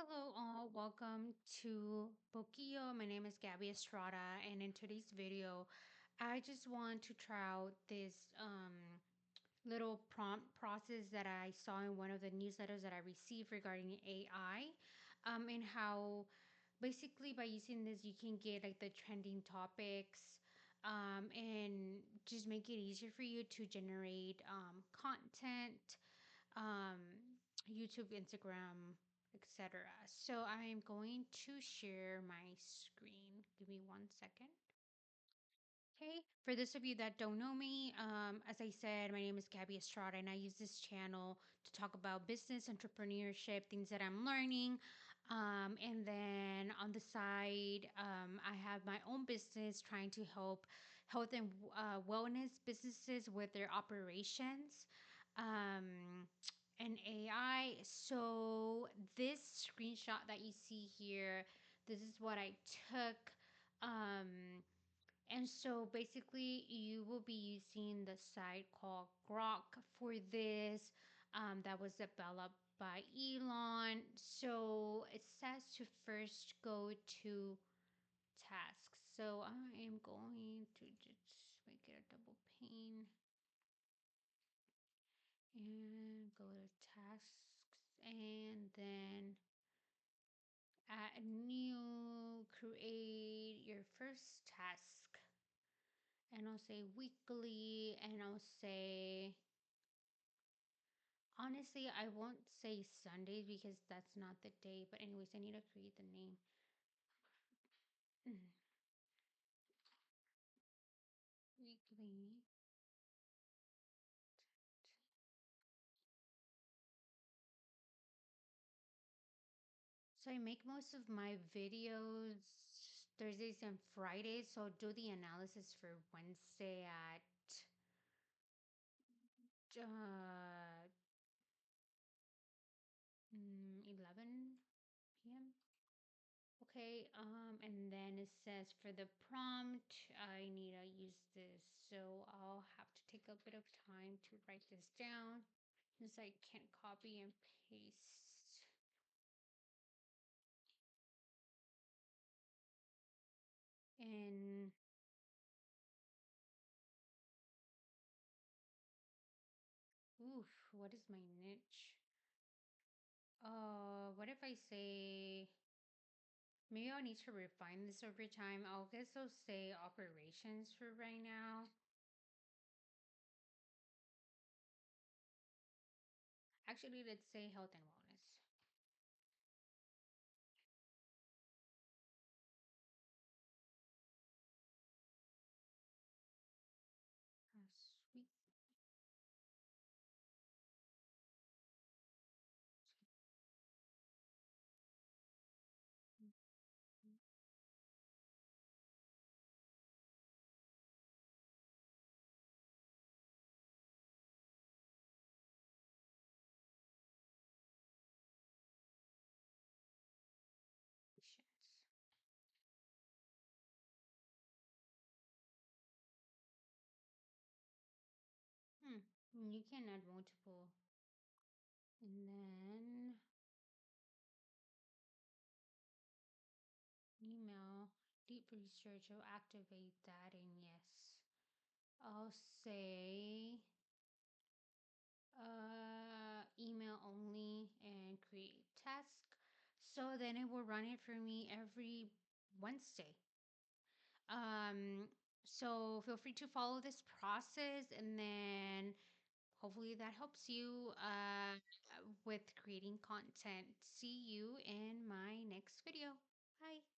Hello, all. Welcome to Bokio. My name is Gabby Estrada, and in today's video, I just want to try out this little prompt process that I saw in one of the newsletters that I received regarding AI, and how basically by using this you can get like the trending topics, and just make it easier for you to generate content, YouTube, Instagram, etc. So I am going to share my screen. Give me 1 second. Okay, for those of you that don't know me, as I said, my name is Gabby Estrada, and I use this channel to talk about business, entrepreneurship, things that I'm learning. And then on the side, I have my own business trying to help health and wellness businesses with their operations. Um, and AI. So this screenshot that you see here, this is what I took. And so basically, you will be using the site called Grok for this, that was developed by Elon. So it says to first go to tasks. So I am going to just make it a double pane and go to tasks and then add new, create your first task. And I'll say weekly, and I'll say, honestly, I won't say Sundays because that's not the day. But, anyways, I need to create the name. Weekly. So, I make most of my videos Thursdays and Fridays. So, I'll do the analysis for Wednesday at uh, 11 p.m. Okay, and then it says for the prompt, I need to use this. So I'll have to take a bit of time to write this down since I can't copy and paste. And oof, what is my niche? What if I say maybe I'll need to refine this over time. I'll guess I'll say operations for right now. Actually, let's say health and wellness. Sweet. Patience. You can add multiple. And then email, deep research, I'll activate that. And yes, I'll say email only and create task. So then it will run it for me every Wednesday. Um, so feel free to follow this process, and then hopefully that helps you with creating content. See you in my next video. Bye.